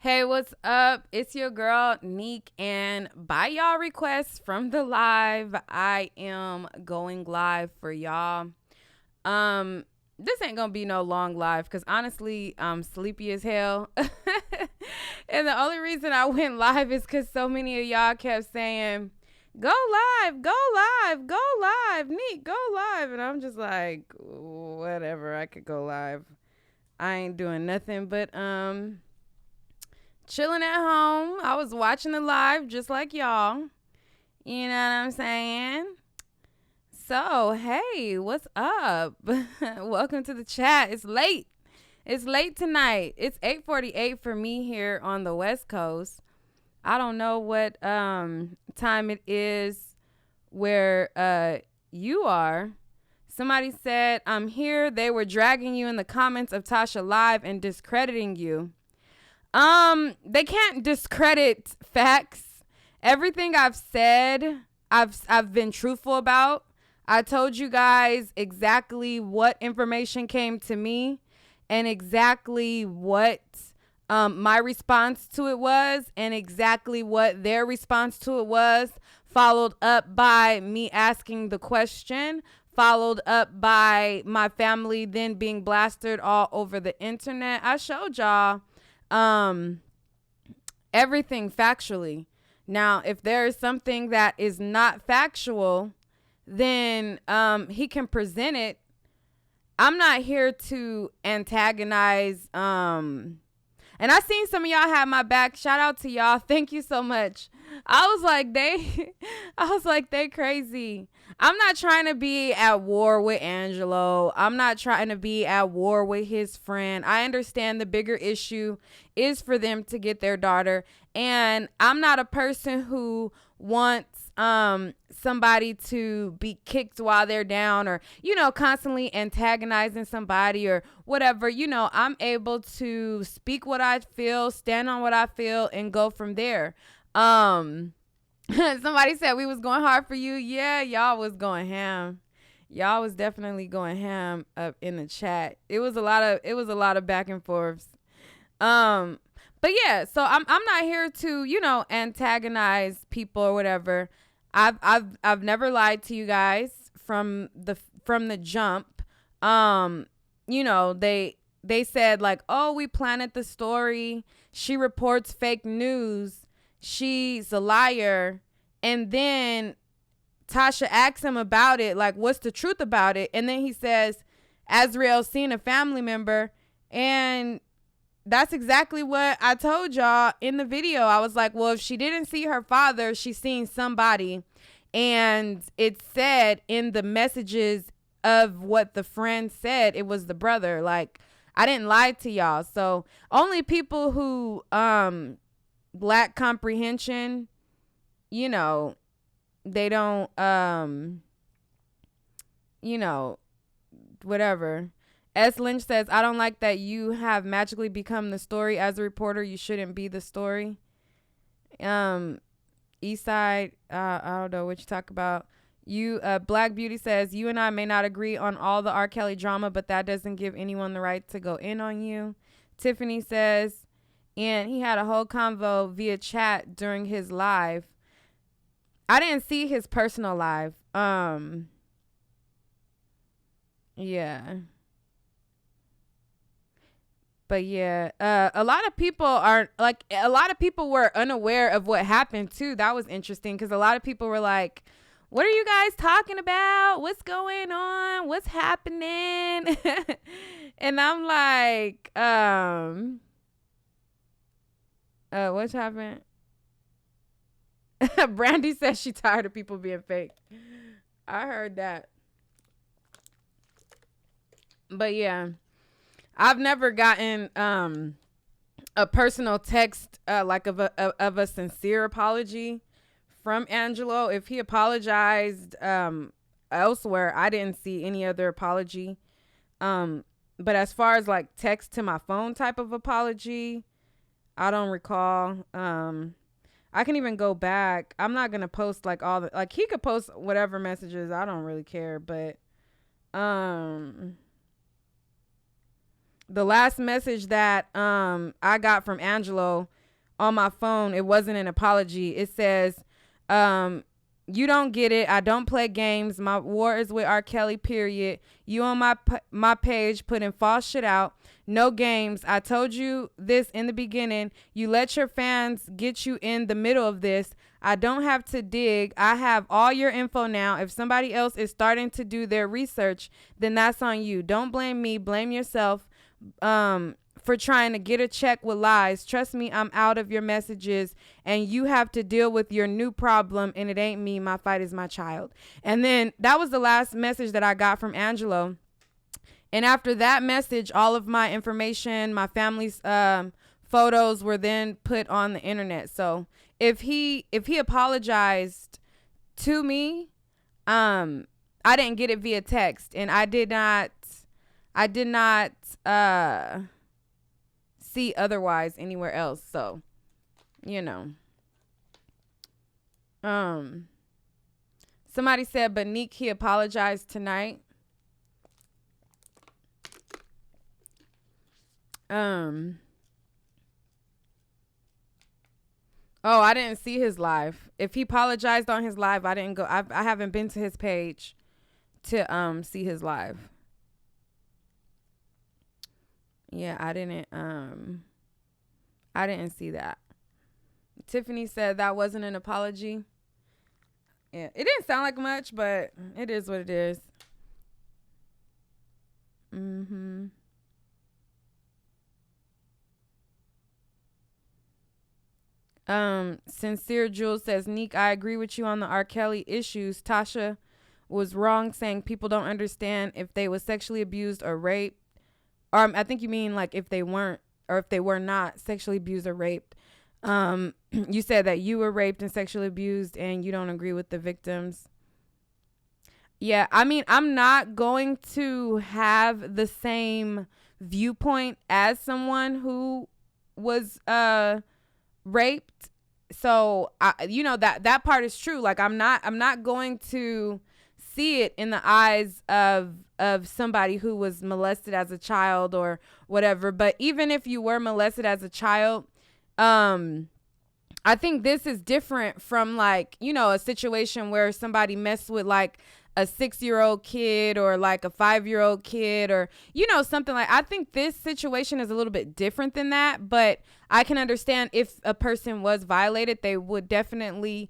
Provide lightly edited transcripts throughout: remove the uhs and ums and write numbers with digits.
Hey, what's up? It's your girl Nique, and by y'all requests from the live, I am going live for y'all. Um, this ain't gonna be no long live because honestly, I'm sleepy as hell. And the only reason I went live is because so many of y'all kept saying, "Go live, go live, go live, Nique, go live," and I'm just like, whatever. I could go live. I ain't doing nothing but chilling at home. I was watching the live just like y'all. You know what I'm saying? So, hey, what's up? Welcome to the chat. It's late. It's late tonight. It's 8:48 for me here on the West Coast. I don't know what time it is where you are. Somebody said, "I'm here. They were dragging you in the comments of Tasha Live and discrediting you." They can't discredit facts. Everything I've said, I've been truthful about. I told you guys exactly what information came to me and exactly what my response to it was and exactly what their response to it was, followed up by me asking the question, followed up by my family then being blasted all over the internet. I showed y'all um everything factually. Now, if there is something that is not factual, then he can present it. I'm not here to antagonize and I seen some of y'all have my back. Shout out to y'all. Thank you so much. I was like, they crazy. I'm not trying to be at war with Angelo. I'm not trying to be at war with his friend. I understand the bigger issue is for them to get their daughter. And I'm not a person who wants somebody to be kicked while they're down, or constantly antagonizing somebody or whatever. I'm able to speak what I feel, stand on what I feel, and go from there. Somebody said we was going hard for you. Yeah, y'all was going ham. Y'all was definitely going ham up in the chat. It was a lot of back and forths. um but yeah, so I'm not here to, antagonize people or whatever. I've never lied to you guys from the jump. Um, they said like, "Oh, we planted the story. She reports fake news. She's a liar." And then Tasha asks him about it, like, "What's the truth about it?" And then he says, "Azriel seen a family member." And that's exactly what I told y'all in the video. I was like, well, if she didn't see her father, she's seen somebody. And it said in the messages of what the friend said, it was the brother. Like, I didn't lie to y'all. So only people who lack comprehension, they don't whatever. S. Lynch says, "I don't like that you have magically become the story. As a reporter, you shouldn't be the story." Eastside, I don't know what you talk about. Black Beauty says, "You and I may not agree on all the R. Kelly drama, but that doesn't give anyone the right to go in on you." Tiffany says, and he had a whole convo via chat during his live. I didn't see his personal live. Yeah. But yeah, a lot of people were unaware of what happened too. That was interesting because a lot of people were like, "What are you guys talking about? What's going on? What's happening?" And I'm like, what's happened? Brandy says she tired of people being fake. I heard that. But yeah, I've never gotten a personal text like of a sincere apology from Angelo. If he apologized elsewhere, I didn't see any other apology. But as far as like text to my phone type of apology, I don't recall. I can even go back. I'm not gonna post like all the, like, he could post whatever messages. I don't really care, but The last message that I got from Angelo on my phone, it wasn't an apology. It says, you don't get it. I don't play games. My war is with R. Kelly, period. You on my page putting false shit out. No games. I told you this in the beginning. You let your fans get you in the middle of this. I don't have to dig. I have all your info now. If somebody else is starting to do their research, then that's on you. Don't blame me. Blame yourself for trying to get a check with lies. Trust me, I'm out of your messages and you have to deal with your new problem, and it ain't me. My fight is my child. And then that was the last message that I got from Angelo. And after that message, all of my information, my family's photos were then put on the internet. So if he apologized to me, I didn't get it via text, and I did not see otherwise anywhere else. So, you know. Somebody said, but Nique, he apologized tonight. Oh, I didn't see his live. If he apologized on his live, I didn't go. I haven't been to his page to see his live. Yeah, I didn't see that. Tiffany said that wasn't an apology. Yeah, it didn't sound like much, but it is what it is. Sincere Jules says, Nique, I agree with you on the R. Kelly issues. Tasha was wrong saying people don't understand if they was sexually abused or raped. Or I think you mean like if they weren't, or if they were not sexually abused or raped. You said that you were raped and sexually abused and you don't agree with the victims. Yeah, I mean, I'm not going to have the same viewpoint as someone who was raped. So that part is true. Like I'm not going to see it in the eyes of somebody who was molested as a child or whatever. But even if you were molested as a child, I think this is different from like, a situation where somebody messed with like a 6-year-old kid or like a 5-year-old kid or, something like, I think this situation is a little bit different than that, but I can understand if a person was violated, they would definitely,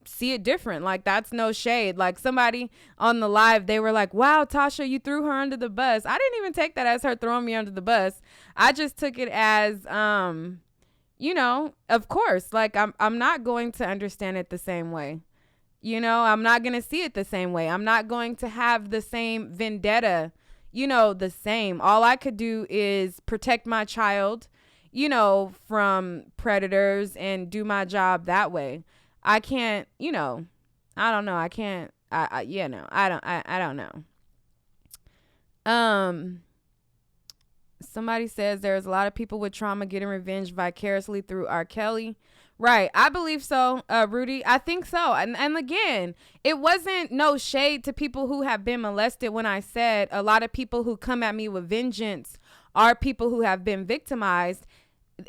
see it different. Like that's no shade. Like somebody on the live, they were like, wow, Tasha, you threw her under the bus. I didn't even take that as her throwing me under the bus. I just took it as, of course, like I'm not going to understand it the same way. I'm not going to see it the same way. I'm not going to have the same vendetta, the same. All I could do is protect my child, from predators and do my job that way. I can't, I don't know. I can't, I don't know. Somebody says there's a lot of people with trauma getting revenge vicariously through R. Kelly. Right. I believe so, Rudy. I think so. And again, it wasn't no shade to people who have been molested when I said a lot of people who come at me with vengeance are people who have been victimized.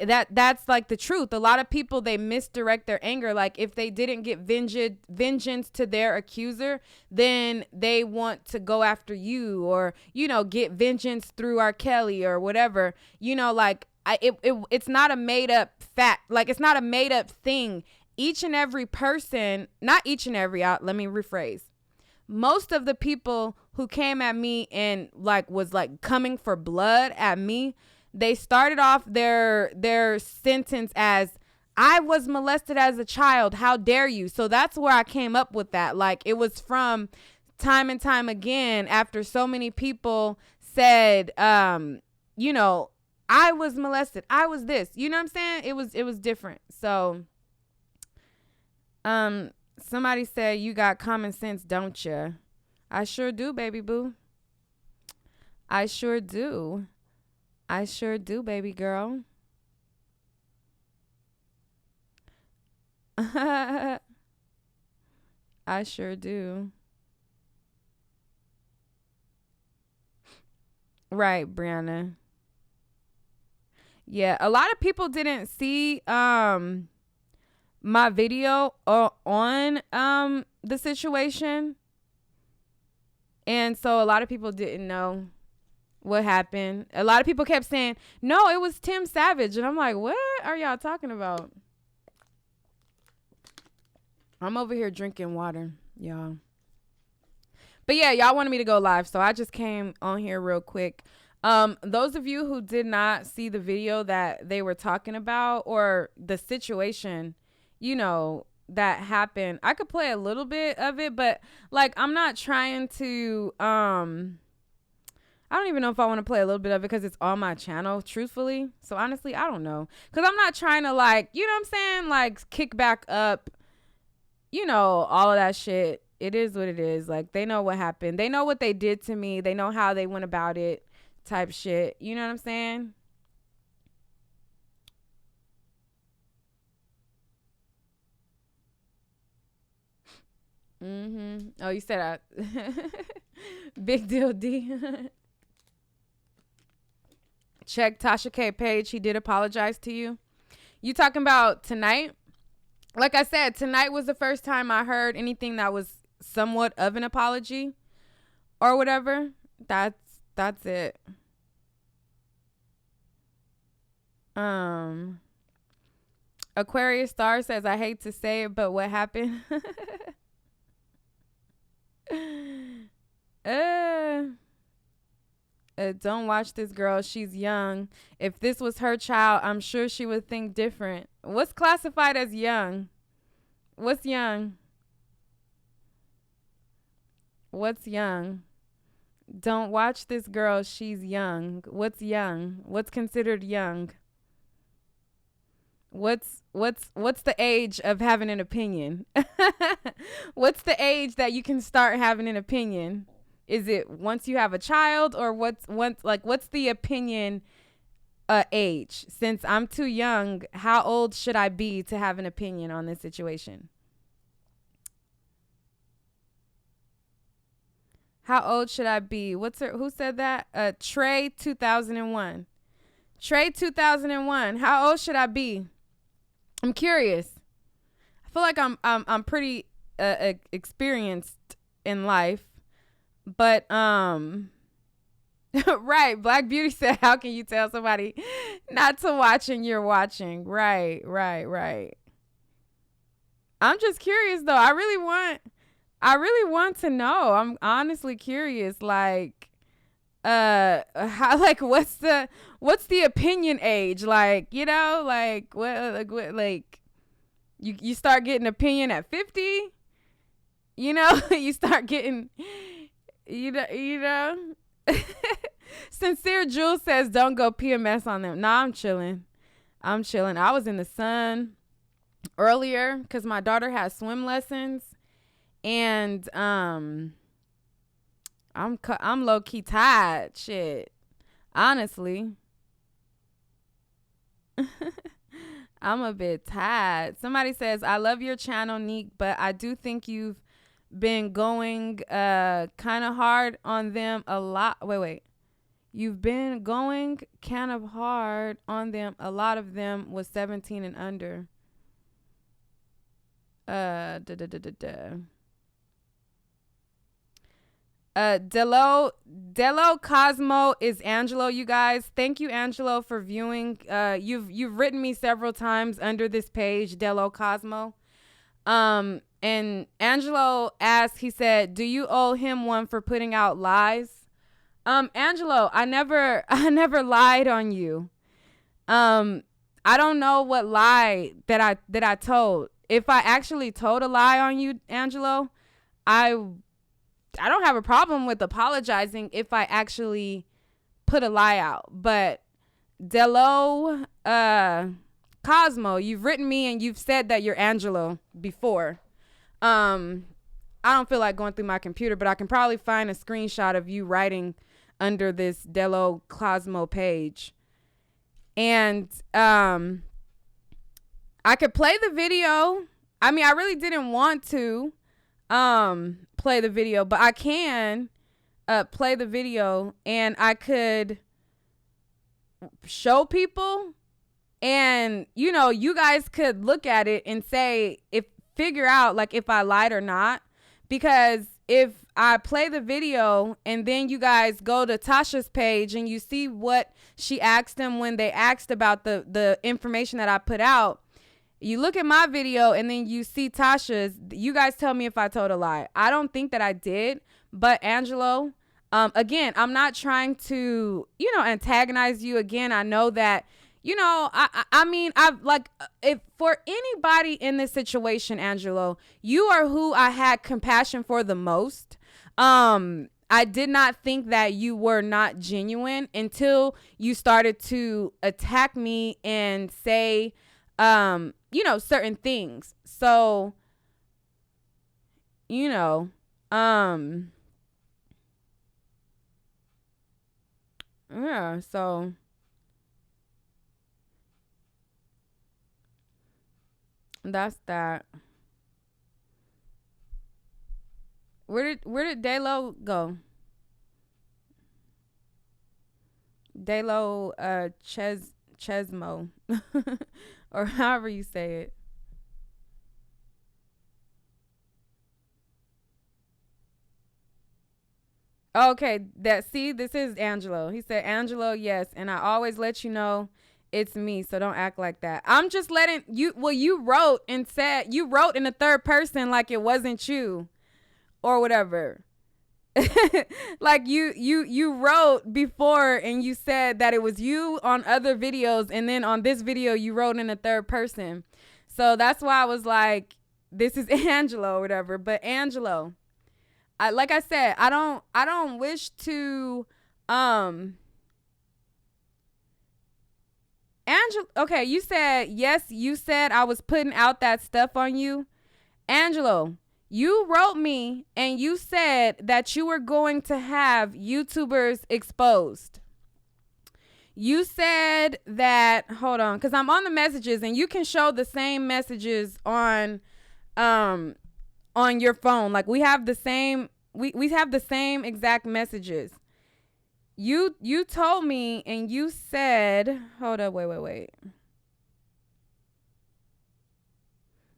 That's like the truth. A lot of people, they misdirect their anger. Like if they didn't get vengeance to their accuser, then they want to go after you or, get vengeance through R. Kelly or whatever, like it's not a made up fact. Like it's not a made up thing. Each and every person, not each and every, let me rephrase. Most of the people who came at me and like was like coming for blood at me, they started off their sentence as, I was molested as a child. How dare you? So that's where I came up with that. Like it was from time and time again after so many people said, I was molested. I was this. You know what I'm saying? It was different. So somebody said, you got common sense, don't you? I sure do, baby boo. I sure do. I sure do, baby girl. I sure do. Right, Brianna. Yeah, a lot of people didn't see my video on the situation, and so a lot of people didn't know what happened. A lot of people kept saying, "No, it was Tim Savage," and I'm like, "What are y'all talking about?" I'm over here drinking water, y'all. But yeah, y'all wanted me to go live, so I just came on here real quick. Those of you who did not see the video that they were talking about or the situation, that happened, I could play a little bit of it, but like I'm not trying to I don't even know if I want to play a little bit of it because it's on my channel, truthfully. So honestly, I don't know. Because I'm not trying to like, you know what I'm saying? Like kick back up, all of that shit. It is what it is. Like they know what happened. They know what they did to me. They know how they went about it type shit. You know what I'm saying? Oh, you said Big deal D. Check Tasha K page. He did apologize to you. You talking about tonight? Like I said, tonight was the first time I heard anything that was somewhat of an apology or whatever. That's it. Aquarius Star says, I hate to say it, but what happened? Don't watch this girl. She's young. If this was her child, I'm sure she would think different. What's classified as young? What's young? What's young? Don't watch this girl. She's young. What's young? What's considered young? What's the age of having an opinion? What's the age that you can start having an opinion? Is it once you have a child, or what's the opinion age? Since I'm too young, how old should I be to have an opinion on this situation? How old should I be? Who said that? Trey 2001. Trey 2001. How old should I be? I'm curious. I feel like I'm pretty experienced in life. But right, Black Beauty said, how can you tell somebody not to watch and you're watching? Right. I'm just curious though. I really want to know. I'm honestly curious, like how, like what's the opinion age? Like, like you start getting opinion at 50? You start getting you know. Sincere Jules says, don't go PMS on them. Nah, I'm chilling. I was in the sun earlier because my daughter has swim lessons, and I'm low key tired. Shit, honestly, I'm a bit tired. Somebody says, I love your channel, Nique, but I do think you've been going kind of hard on them a lot. Wait. You've been going kind of hard on them. A lot of them was 17 and under. Delo Cosmo is Angelo, you guys. Thank you, Angelo, for viewing. You've written me several times under this page, Delo Cosmo. And Angelo asked, he said, do you owe him one for putting out lies? Angelo, I never lied on you. I don't know what lie that I told. If I actually told a lie on you, Angelo, I don't have a problem with apologizing if I actually put a lie out. But Delo Cosmo, you've written me and you've said that you're Angelo before. I don't feel like going through my computer, but I can probably find a screenshot of you writing under this Delo Cosmo page. And I could play the video. I mean, I really didn't want to play the video, but I can play the video, and I could show people, and you guys could look at it and say, if figure out like if I lied or not. Because if I play the video and then you guys go to Tasha's page and you see what she asked them when they asked about the information that I put out, you look at my video and then you see Tasha's, you guys tell me if I told a lie. I don't think that I did, but Angelo, again, I'm not trying to, antagonize you. Again, I know that, I mean, I've like, if for anybody in this situation, Angelo, you are who I had compassion for the most. I did not think that you were not genuine until you started to attack me and say, certain things. So, yeah, so that's that. Where did Delo go? Delo Chesmo or however you say it. Okay, this is Angelo. He said, Angelo, yes, and I always let you know it's me, so don't act like that. I'm just letting you, well, you wrote in the third person like it wasn't you or whatever. Like you wrote before and you said that it was you on other videos, and then on this video you wrote in the third person. So that's why I was like, this is Angelo or whatever. But Angelo, like I said, I don't wish to Angelo, okay, you said yes, you said I was putting out that stuff on you. Angelo, you wrote me and you said that you were going to have YouTubers exposed. You said that, hold on, because I'm on the messages and you can show the same messages on your phone. Like we have the same, we have the same exact messages. You told me and you said, hold up, wait.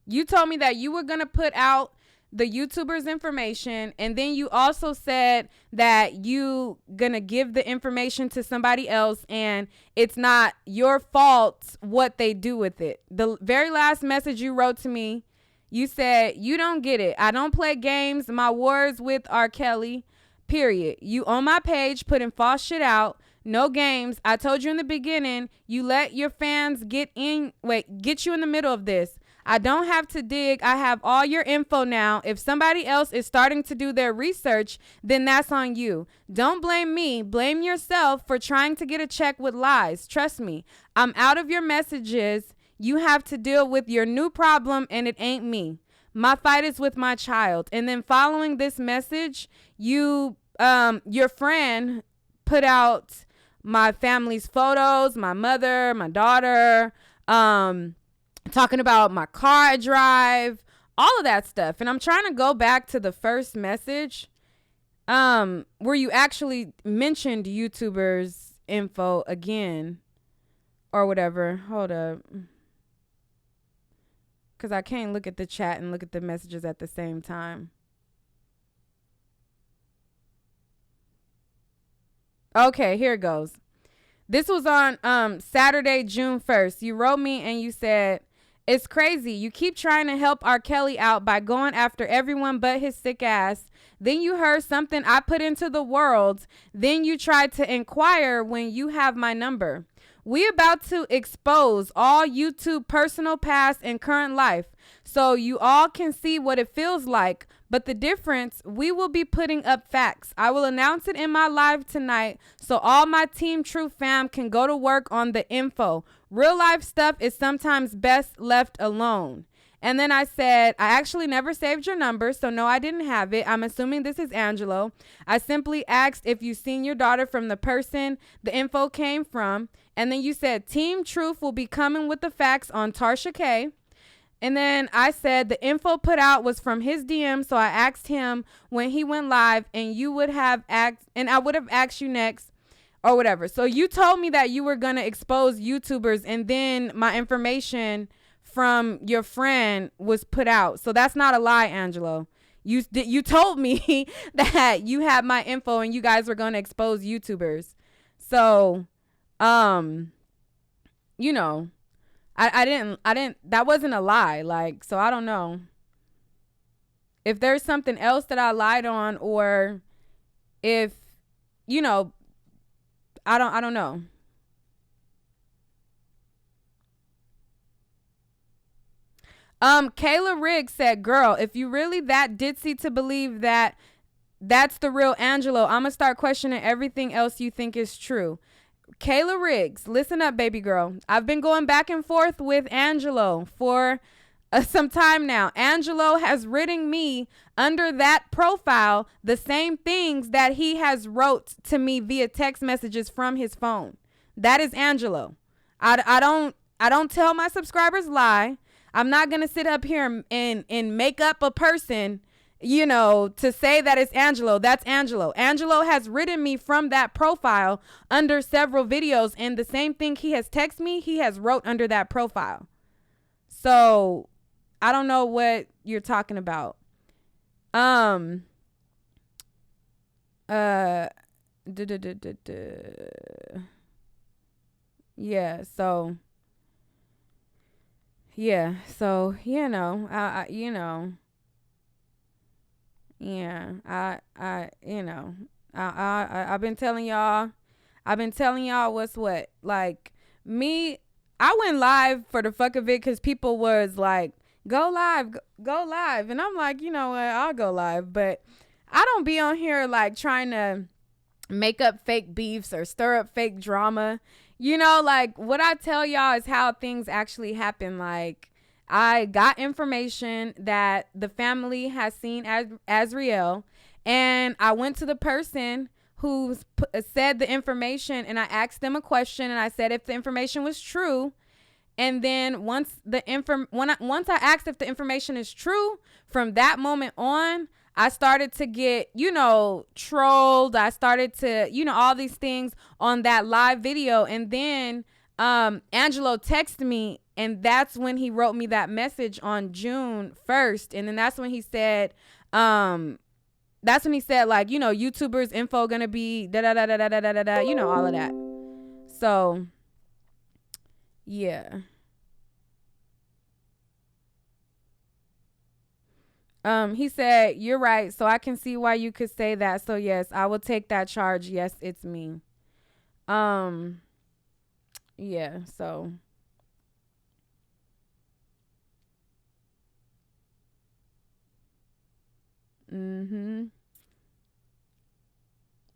You told me that you were going to put out the YouTuber's information, and then you also said that you gonna give the information to somebody else and it's not your fault what they do with it. The very last message you wrote to me, you said, you don't get it. I don't play games. My wars with R. Kelly, period. You on my page putting false shit out. No games. I told you in the beginning, you let your fans get you in the middle of this. I don't have to dig. I have all your info now. If somebody else is starting to do their research, then that's on you. Don't blame me. Blame yourself for trying to get a check with lies. Trust me. I'm out of your messages. You have to deal with your new problem, and it ain't me. My fight is with my child. And then following this message, your friend put out my family's photos, my mother, my daughter, talking about my car I drive, all of that stuff. And I'm trying to go back to the first message where you actually mentioned YouTubers info again or whatever. Hold up. Because I can't look at the chat and look at the messages at the same time. Okay, here it goes. This was on Saturday, June 1st. You wrote me and you said, it's crazy. You keep trying to help R. Kelly out by going after everyone but his sick ass. Then you heard something I put into the world. Then you tried to inquire when you have my number. We about to expose all YouTube personal past and current life so you all can see what it feels like. But the difference, we will be putting up facts. I will announce it in my live tonight so all my Team True fam can go to work on the info. Real life stuff is sometimes best left alone. And then I said, I actually never saved your number, so no, I didn't have it. I'm assuming this is Angelo. I simply asked if you seen your daughter from the person the info came from. And then you said, Team Truth will be coming with the facts on Tarsha K. And then I said the info put out was from his DM, so I asked him when he went live, and you would have asked, and I would have asked you next, or whatever. So you told me that you were going to expose YouTubers, and then my information from your friend was put out. So that's not a lie, Angelo. You told me that you had my info and you guys were going to expose YouTubers. So, you know, I didn't, that wasn't a lie. Like, so I don't know if there's something else that I lied on, or if, you know, I don't know. Kayla Riggs said, girl, if you really that ditzy to believe that that's the real Angelo, I'm gonna start questioning everything else you think is true. Kayla Riggs, listen up, baby girl. I've been going back and forth with Angelo for some time now. Angelo has written me under that profile the same things that he has wrote to me via text messages from his phone. That is Angelo. I don't tell my subscribers lie. I'm not gonna sit up here and make up a person, you know, to say that it's Angelo. That's Angelo. Angelo has written me from that profile under several videos, and the same thing he has texted me, he has wrote under that profile. So I don't know what you're talking about. Yeah, so yeah, so you know, you know, yeah, you know, I've been telling y'all, what's what. Like me, I went live for the fuck of it because people was like, go live, go live, and I'm like, you know what, I'll go live, but I don't be on here like trying to make up fake beefs or stir up fake drama. You know, like what I tell y'all is how things actually happen. Like I got information that the family has seen as real, and I went to the person who said the information, and I asked them a question, and I said if the information was true. And then once once I asked if the information is true, from that moment on, I started to get, you know, trolled. I started to, you know, all these things on that live video. And then Angelo texted me, and that's when he wrote me that message on June 1st. And then that's when he said, like, you know, YouTubers info gonna be da da da da da da da da, you know, all of that. So yeah. He said, you're right. So I can see why you could say that. So yes, I will take that charge. Yes, it's me. Yeah, so.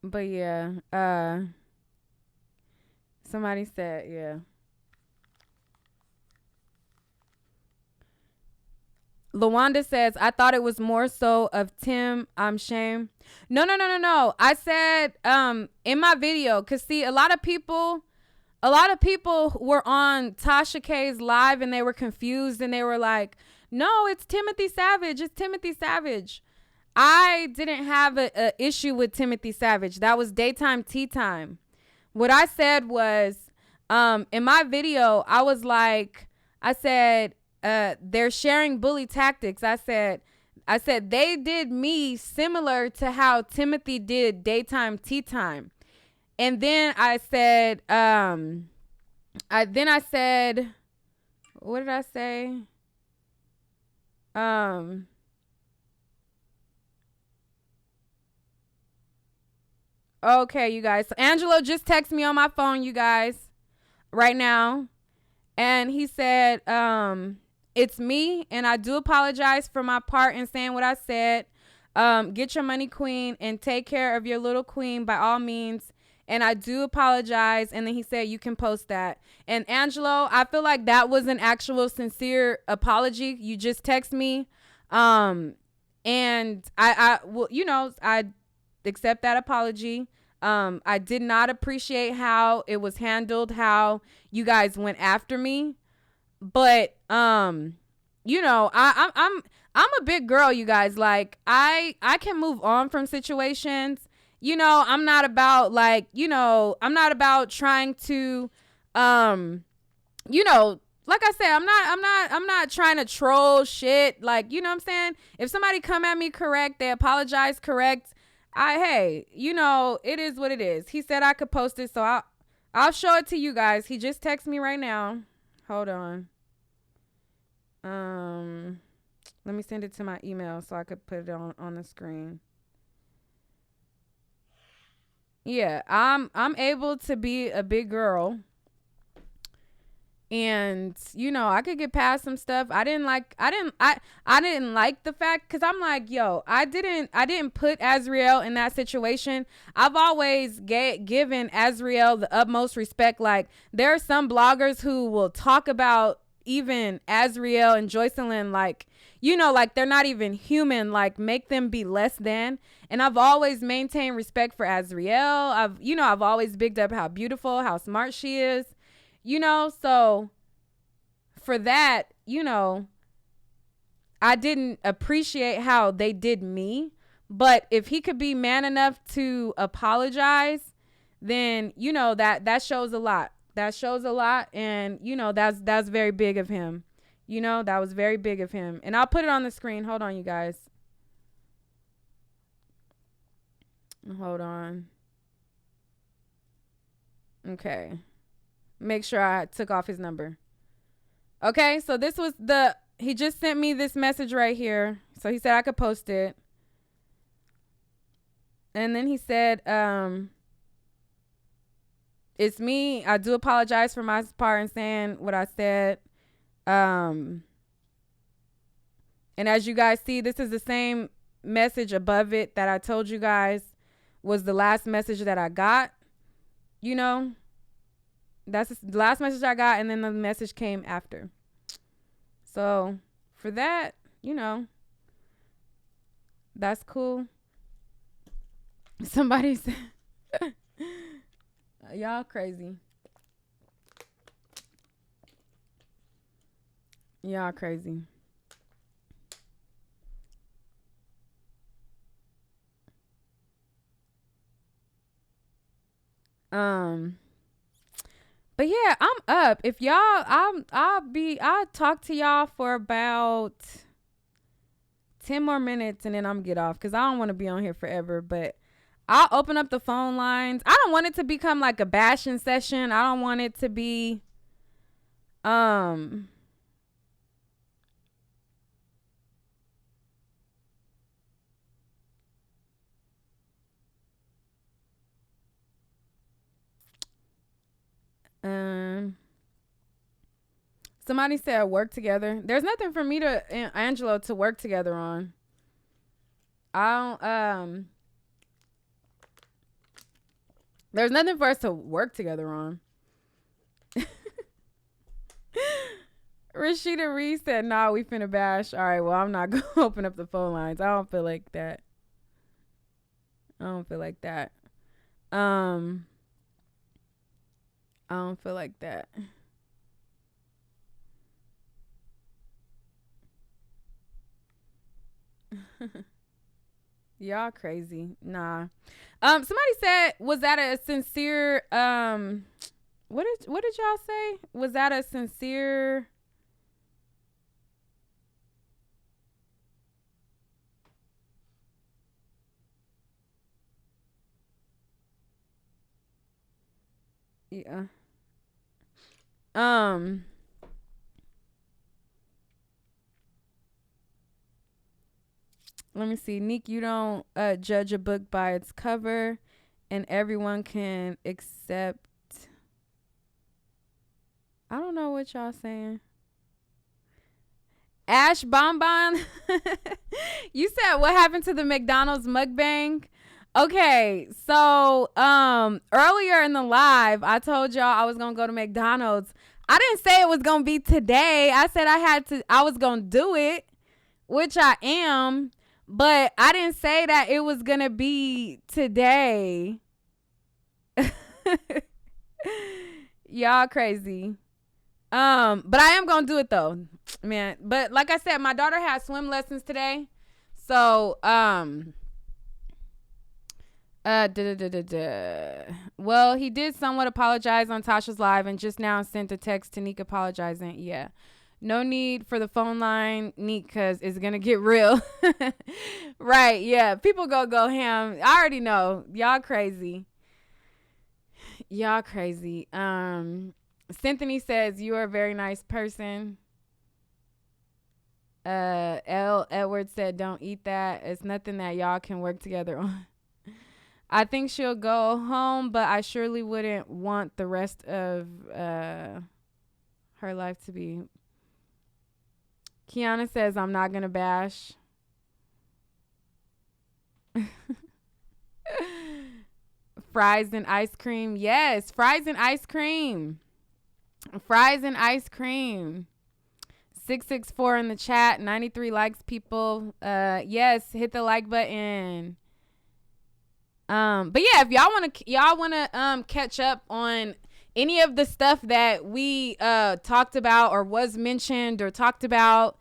But yeah, somebody said, yeah. Lawanda says, I thought it was more so of Tim. I'm shame. No. I said in my video, because see, a lot of people were on Tasha K's live and they were confused and they were like, no, it's Timothy Savage. It's Timothy Savage. I didn't have a issue with Timothy Savage. That was daytime tea time. What I said was, in my video, I said, they're sharing bully tactics. I said they did me similar to how Timothy did daytime tea time. And then I said, what did I say? Okay, you guys. So Angelo just texted me on my phone, you guys, right now. And he said, it's me, and I do apologize for my part in saying what I said. Get your money, queen, and take care of your little queen by all means. And I do apologize. And then he said, you can post that. And Angelo, I feel like that was an actual sincere apology. You just text me. And I well, you know, I accept that apology. I did not appreciate how it was handled, how you guys went after me. But you know, I'm a big girl, you guys. Like I can move on from situations. I'm not about like, I'm not about trying to, like I said, I'm not trying to troll shit. Like, you know what I'm saying? If somebody come at me correct, they apologize correct. Hey, it is what it is. He said I could post it, so I'll show it to you guys. He just texted me right now. Hold on. Let me send it to my email so I could put it on the screen. Yeah, I'm able to be a big girl. And I could get past some stuff. I didn't like the fact, because I'm like, yo, I didn't put Azriel in that situation. I've always given Azriel the utmost respect. Like, there are some bloggers who will talk about even Azriel and Joycelyn like, like they're not even human, like make them be less than. And I've always maintained respect for Azriel. I've always bigged up how beautiful, how smart she is. So for that, I didn't appreciate how they did me. But if he could be man enough to apologize, then, that shows a lot. That shows a lot. And, that's very big of him. That was very big of him. And I'll put it on the screen. Hold on, you guys. Hold on. Okay. Make sure I took off his number. Okay, so this was he just sent me this message right here. So he said I could post it. And then he said, it's me. I do apologize for my part in saying what I said. And as you guys see, this is the same message above it that I told you guys was the last message that I got. That's the last message I got, and then the message came after. So for that, that's cool. Somebody said, y'all crazy. Y'all crazy. But yeah, I'm up. If y'all, I'll talk to y'all for about 10 more minutes and then I'm get off, because I don't want to be on here forever. But I'll open up the phone lines. I don't want it to become like a bashing session. I don't want it to be somebody said work together. There's nothing for me to Angelo to work together on. There's nothing for us to work together on. Rashida Reed said, nah, we finna bash. All right, well, I'm not gonna open up the phone lines. I don't feel like that. I don't feel like that. Y'all crazy. Nah. Somebody said, was that a sincere what did y'all say? Was that a sincere yeah. Let me see. Nique, you don't judge a book by its cover, and everyone can accept. I don't know what y'all saying. Ash Bonbon, you said what happened to the McDonald's mukbang? Okay, so earlier in the live, I told y'all I was gonna go to McDonald's. I didn't say it was gonna be today. I said I was gonna do it, which I am. But I didn't say that it was going to be today. Y'all crazy. But I am going to do it though, man. But like I said, my daughter has swim lessons today. So, Da, da, da, da, da. Well, he did somewhat apologize on Tasha's live and just now sent a text to Nique apologizing. Yeah. No need for the phone line, Nique, because it's going to get real. Right. Yeah. People go ham. I already know. Y'all crazy. Y'all crazy. Cynthia says, you are a very nice person. L. Edwards said, don't eat that. It's nothing that y'all can work together on. I think she'll go home, but I surely wouldn't want the rest of her life to be. Kiana says, I'm not going to bash. Fries and ice cream. Yes, fries and ice cream. Fries and ice cream. 664 in the chat. 93 likes, people. Yes, hit the like button. But yeah, if y'all wanna catch up on any of the stuff that we talked about or was mentioned or talked about,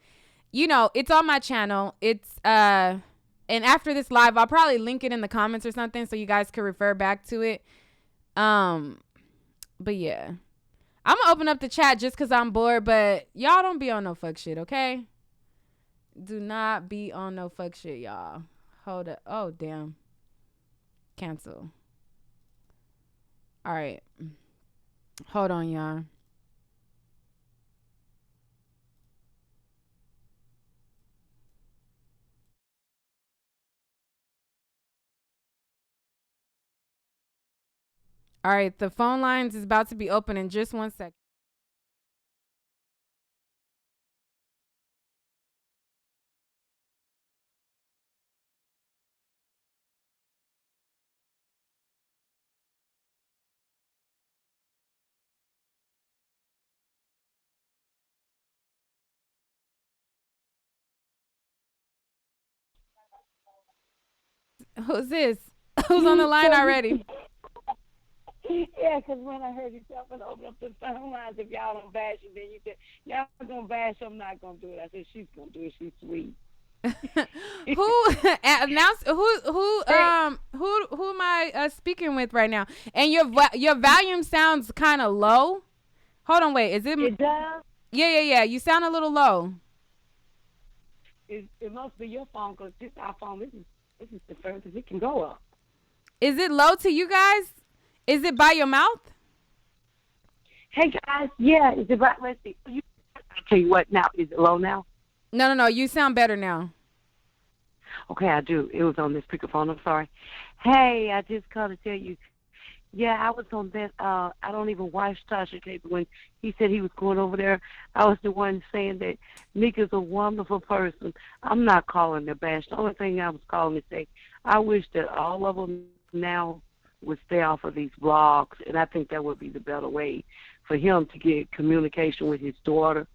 it's on my channel. It's and after this live, I'll probably link it in the comments or something so you guys can refer back to it. But yeah. I'm gonna open up the chat just cause I'm bored, but y'all don't be on no fuck shit, okay? Do not be on no fuck shit, y'all. Hold up. Oh, damn. Cancel. All right. Hold on, y'all. All right. The phone lines is about to be open in just 1 second. Who's this? Who's on the line already? Yeah, because when I heard you tell me to open up the phone lines, if y'all don't bash it, then you said, y'all going to bash, I'm not going to do it. I said, she's going to do it. She's sweet. Who announce who am I speaking with right now? And your volume sounds kind of low. Hold on, wait. Is it? It does. Yeah. You sound a little low. It must be your phone because this our phone. This is the furthest it can go up. Is it low to you guys? Is it by your mouth? Hey guys, yeah, is it right? Let's see. I'll tell you what. Now, is it low now? No. You sound better now. Okay, I do. It was on this speakerphone. I'm sorry. Hey, I just called to tell you. Yeah, I was on that. I don't even watch Tasha K, but when he said he was going over there, I was the one saying that Nick is a wonderful person. I'm not calling the bash. The only thing I was calling to say, I wish that all of them now would stay off of these blogs, and I think that would be the better way for him to get communication with his daughter,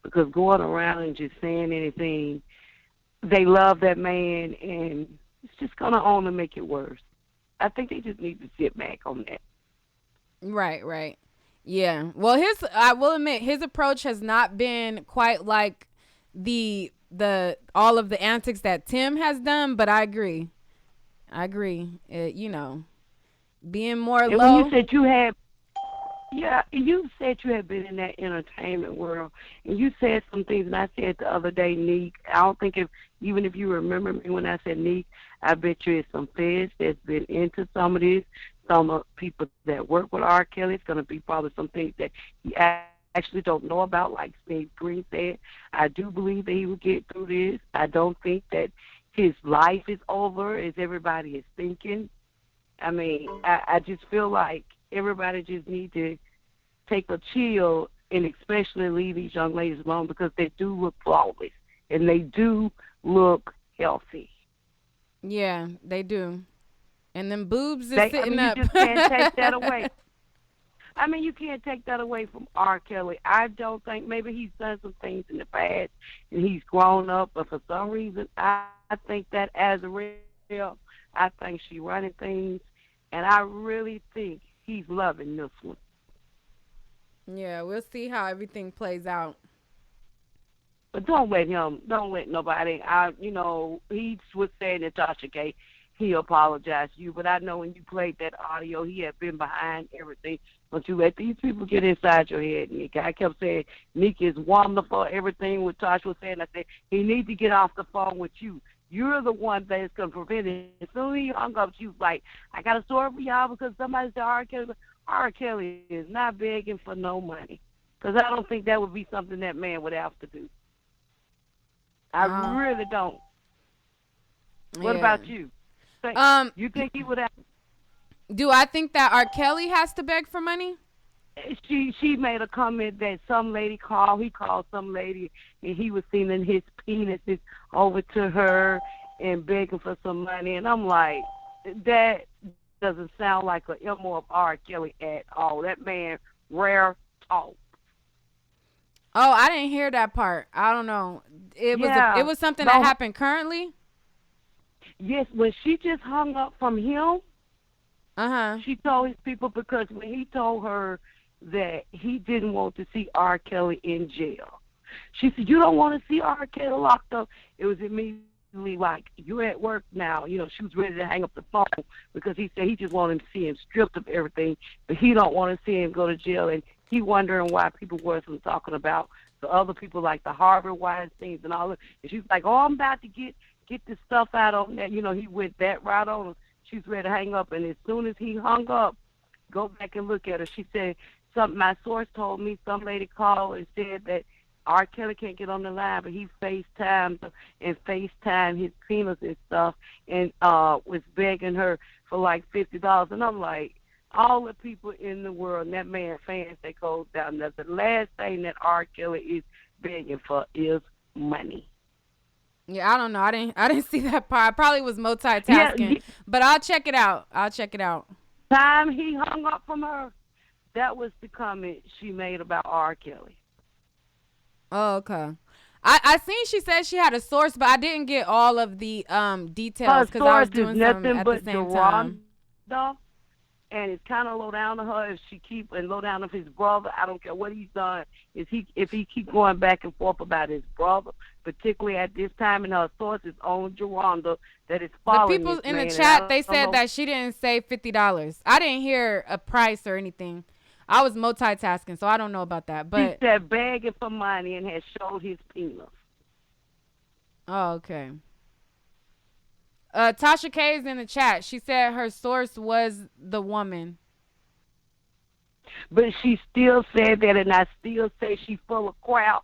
because going around and just saying anything, they love that man, and it's just going to only make it worse. I think they just need to sit back on that. Right. Yeah. Well, I will admit his approach has not been quite like the all of the antics that Tim has done, but I agree. Being more And when you low. said you had, yeah, you said you had been in that entertainment world, and you said some things, and I said the other day, Nique, I don't think even if you remember me when I said Nique, I bet you it's some feds that's been into some of this, some of people that work with R. Kelly. It's going to be probably some things that he actually don't know about, like Steve Green said. I do believe that he will get through this. I don't think that his life is over as everybody is thinking. I mean, I just feel like everybody just need to take a chill and especially leave these young ladies alone because they do look flawless and they do look healthy. Yeah, they do. And them boobs is I sitting mean, you up. just can't take that away. I mean, you can't take that away from R. Kelly. I don't think maybe he's done some things in the past and he's grown up, but for some reason, I think that as a real, I think she's running things, and I really think he's loving this one. Yeah, we'll see how everything plays out. But don't let nobody. He was saying to Tasha K, he apologized to you. But I know when you played that audio, he had been behind everything. Don't you let these people get inside your head, Nique. I kept saying, Nique is wonderful, everything what Tosh was saying. I said, he needs to get off the phone with you. You're the one that is going to prevent it. As soon as he hung up, she was like, I got a story for y'all because somebody said R. Kelly is not begging for no money. Because I don't think that would be something that man would have to do. I really don't. What about you? You think he would have? Do I think that R. Kelly has to beg for money? She made a comment that some lady called. He called some lady, and he was sending his penises over to her and begging for some money. And I'm like, that doesn't sound like an MO of R. Kelly at all. That man rare talk. Oh, I didn't hear that part. I don't know. It was something that happened currently. Yes, when she just hung up from him, she told his people because when he told her that he didn't want to see R. Kelly in jail, she said, "You don't want to see R. Kelly locked up." It was immediately like, "You're at work now." You know, she was ready to hang up the phone because he said he just wanted to see him stripped of everything, but he don't want to see him go to jail. And he wondering why people wasn't talking about the other people like the Harvard Weinsteins and all that. And she's like, "Oh, I'm about to get this stuff out on that." You know, he went that right on her. She's ready to hang up. And as soon as he hung up, go back and look at her. She said, my source told me some lady called and said that R. Kelly can't get on the line, but he FaceTimed his penis and stuff and was begging her for like $50. And I'm like, all the people in the world, and that man fans that goes down there, the last thing that R. Kelly is begging for is money. Yeah, I don't know. I didn't see that part. I probably was multitasking, but I'll check it out. Time he hung up from her, that was the comment she made about R. Kelly. Oh, okay. I seen she said she had a source, but I didn't get all of the details because I was doing something at the same time. And it's kind of low down to her if she keep and low down of his brother. I don't care what he's done. If he keep going back and forth about his brother, particularly at this time, and her source is on Geronda that is following. The people in the chat, they said that she didn't say $50. I didn't hear a price or anything. I was multitasking, so I don't know about that. But he said begging for money and has showed his penis. Oh, okay. Tasha K is in the chat. She said her source was the woman. But she still said that, and I still say she's full of crap.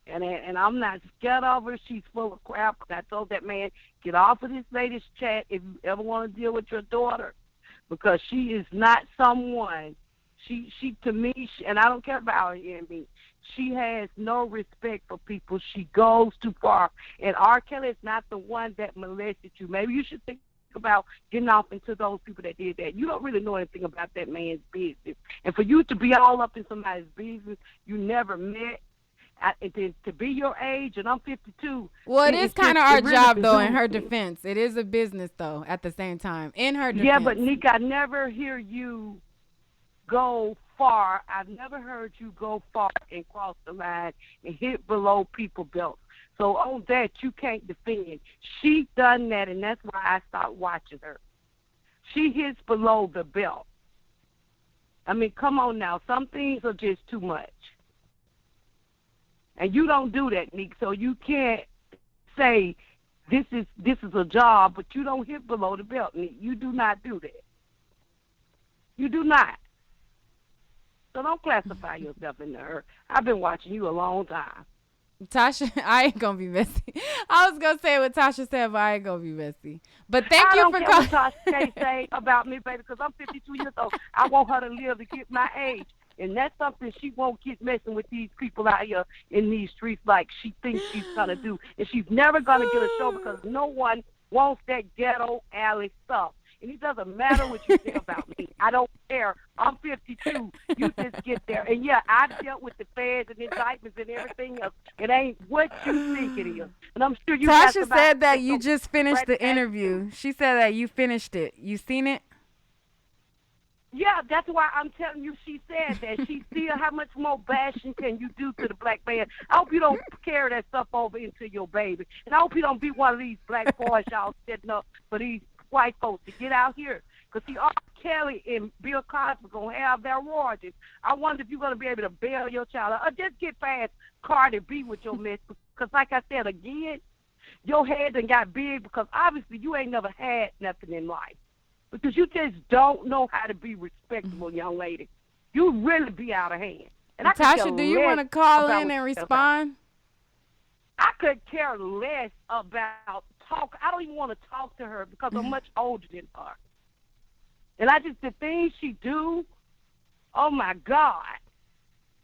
And I'm not scared of her. She's full of crap. I told that man, get off of this latest chat if you ever want to deal with your daughter, because she is not someone. She to me, and I don't care about her and me. She has no respect for people. She goes too far. And R. Kelly is not the one that molested you. Maybe you should think about getting off into those people that did that. You don't really know anything about that man's business. And for you to be all up in somebody's business you never met, to be your age, and I'm 52. Well, it is kind of our job, though, in her defense. It is a business, though, at the same time. In her defense. Yeah, but, Nique, I never hear you go far. I've never heard you go far and cross the line and hit below people's belts. So on that, you can't defend. She done that, and that's why I stopped watching her. She hits below the belt. I mean, come on now. Some things are just too much. And you don't do that, Nique, so you can't say this is a job, but you don't hit below the belt, Nique. You do not do that. You do not. So don't classify yourself into her. I've been watching you a long time. Tasha, I ain't going to be messy. I was going to say what Tasha said, but I ain't going to be messy. But thank you for calling. I don't care what Tasha say about me, baby, because I'm 52 years old. I want her to live to get my age. And that's something she won't get messing with these people out here in these streets like she thinks she's going to do. And she's never going to get a show because no one wants that ghetto alley stuff. And it doesn't matter what you say about me. I don't care. I'm 52. You just get there. And, yeah, I dealt with the feds and indictments and everything else. It ain't what you think it is. And I'm sure you Tasha said that you just finished the interview. She said that you finished it. You seen it? Yeah, that's why I'm telling you she said that. She still, how much more bashing can you do to the black man? I hope you don't carry that stuff over into your baby. And I hope you don't be one of these black boys y'all setting up for these white folks to get out here. Because, see, R. Kelly and Bill Cosby going to have their royalties. I wonder if you're going to be able to bail your child out. Or just get past Cardi B with your mess. Because, like I said, again, your head done got big because obviously you ain't never had nothing in life. Because you just don't know how to be respectable, young lady. You really be out of hand. And Tasha, do you want to call in and respond? I could care less about talk. I don't even want to talk to her because I'm much older than her. And the things she do, oh my God.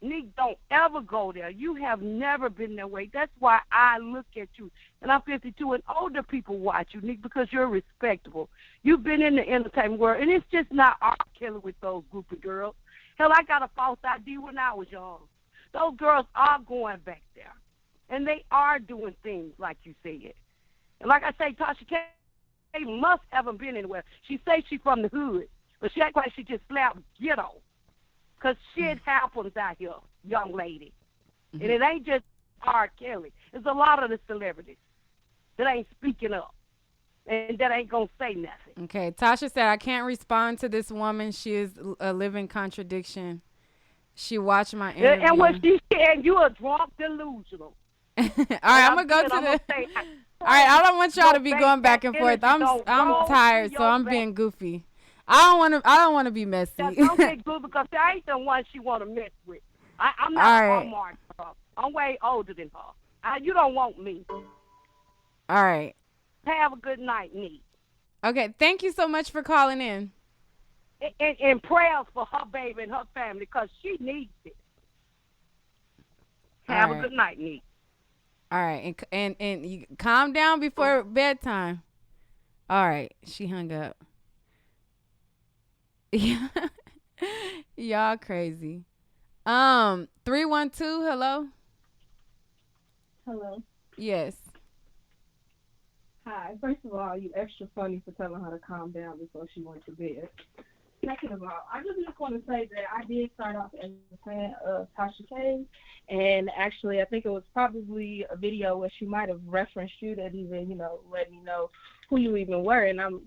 Nique, don't ever go there. You have never been that way. That's why I look at you. And I'm 52, and older people watch you, Nique, because you're respectable. You've been in the entertainment world, and it's just not R. Kelly with those group of girls. Hell, I got a false ID when I was young. Those girls are going back there, and they are doing things like you said. And like I say, Tasha K must haven't been anywhere. She say she from the hood, but she act like she just slapped ghetto. Because shit happens out here, young lady. And it ain't just R. Kelly. There's a lot of the celebrities that ain't speaking up and that ain't going to say nothing. Okay, Tasha said, I can't respond to this woman. She is a living contradiction. She watched my interview. And what she said, you a drunk delusional. All right, I'm going to go to the... All right, I don't want y'all to be going back and forth. I'm tired, so I'm being goofy. I don't want to be messy. Don't get good because I ain't the one she want to mess with. I'm not Walmart. I'm way older than her. You don't want me. All right. Have a good night, Nique. Okay, thank you so much for calling in. And prayers for her baby and her family because she needs it. Have a good night, Nique. All right, and you calm down before bedtime. All right, she hung up. Yeah. Y'all crazy. 312, hello? Hello. Yes. Hi. First of all, you extra funny for telling her to calm down before she went to bed. Second of all, I just want to say that I did start off as a fan of Tasha K, and actually I think it was probably a video where she might have referenced you that even, let me know who you even were, and I'm,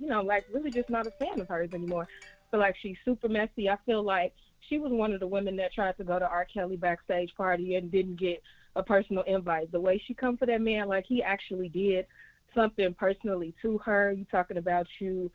really just not a fan of hers anymore. I feel like she's super messy. I feel like she was one of the women that tried to go to R. Kelly backstage party and didn't get a personal invite. The way she come for that man, like he actually did something personally to her. You talking about you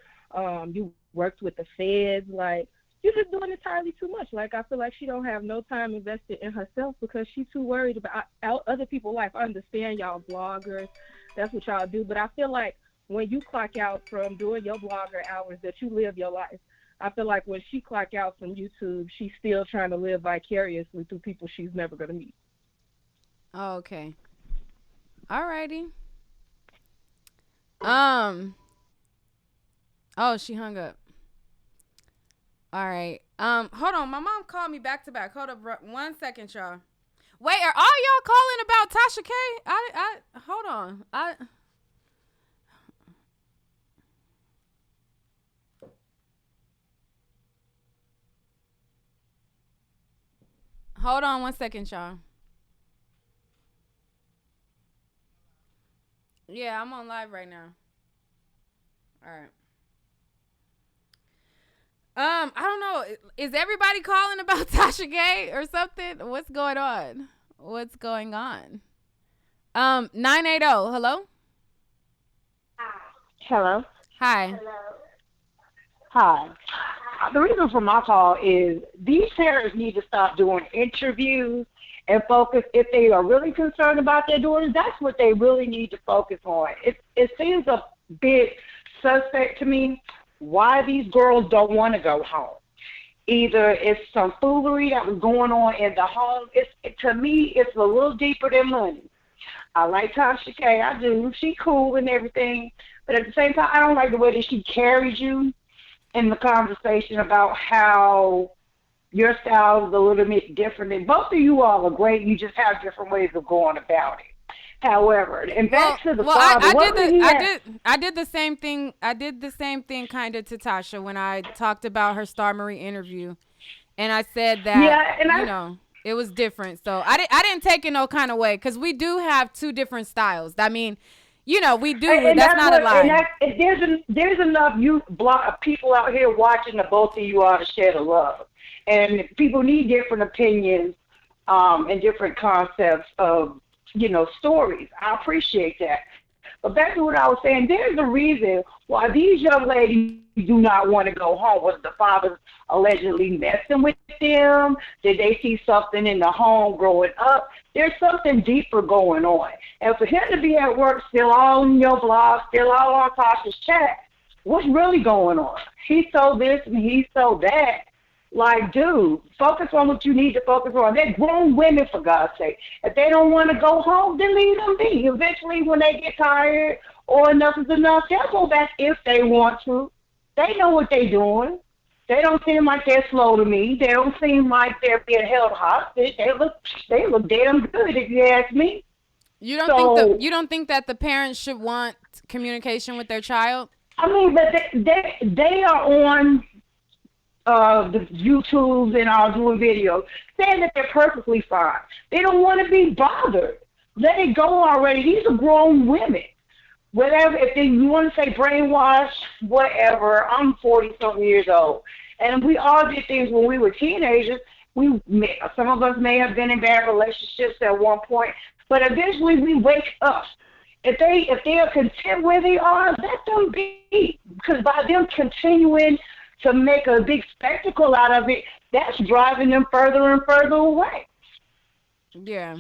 worked with the feds, like you're just doing entirely too much. Like I feel like she don't have no time invested in herself because she's too worried about other people's life. I understand y'all bloggers, that's what y'all do, but I feel like when you clock out from doing your blogger hours that you live your life. I feel like when she clock out from YouTube, she's still trying to live vicariously through people she's never going to meet. Oh, okay. All righty. Oh, she hung up. All right. Hold on. My mom called me back to back. Hold up 1 second, y'all. Wait, are all y'all calling about Tasha K? Hold on. Hold on 1 second, y'all. Yeah, I'm on live right now. All right. I don't know. Is everybody calling about Tasha K or something? What's going on? 980. Hello? Hello. Hi. Hello. Hi. The reason for my call is these parents need to stop doing interviews and focus. If they are really concerned about their daughters, that's what they really need to focus on. It seems a bit suspect to me why these girls don't want to go home. Either it's some foolery that was going on in the home. To me, it's a little deeper than money. I like Tasha K. I do. She cool and everything. But at the same time, I don't like the way that she carries you in the conversation about how your style is a little bit different. And both of you all are great. You just have different ways of going about it. However, and back to the father. I did the same thing. I did the same thing kind of to Tasha when I talked about her Star Marie interview, and I said that it was different. So I didn't take it no kind of way because we do have two different styles. I mean, You know, we do. And That's not a lie. There's enough people out here watching the both of you are to share the love. And people need different opinions and different concepts of, stories. I appreciate that. But back to what I was saying, there's a reason why these young ladies do not want to go home. Was the father allegedly messing with them? Did they see something in the home growing up? There's something deeper going on. And for him to be at work, still all on your blog, still all on Tasha's chat, what's really going on? He sold this and he sold that. Like, dude, focus on what you need to focus on. They're grown women, for God's sake. If they don't want to go home, then leave them be. Eventually, when they get tired or enough is enough, they'll go back if they want to. They know what they're doing. They don't seem like they're slow to me. They don't seem like they're being held hostage. They look damn good, if you ask me. You don't think that the parents should want communication with their child? I mean, but they are on the YouTubes and all doing videos saying that they're perfectly fine. They don't want to be bothered. Let it go already. These are grown women. Whatever, if you want to say brainwash, whatever. I'm 40-something years old. And we all did things when we were teenagers. Some of us may have been in bad relationships at one point, but eventually we wake up. If they are content where they are, let them be. Because by them continuing to make a big spectacle out of it, that's driving them further and further away. Yeah.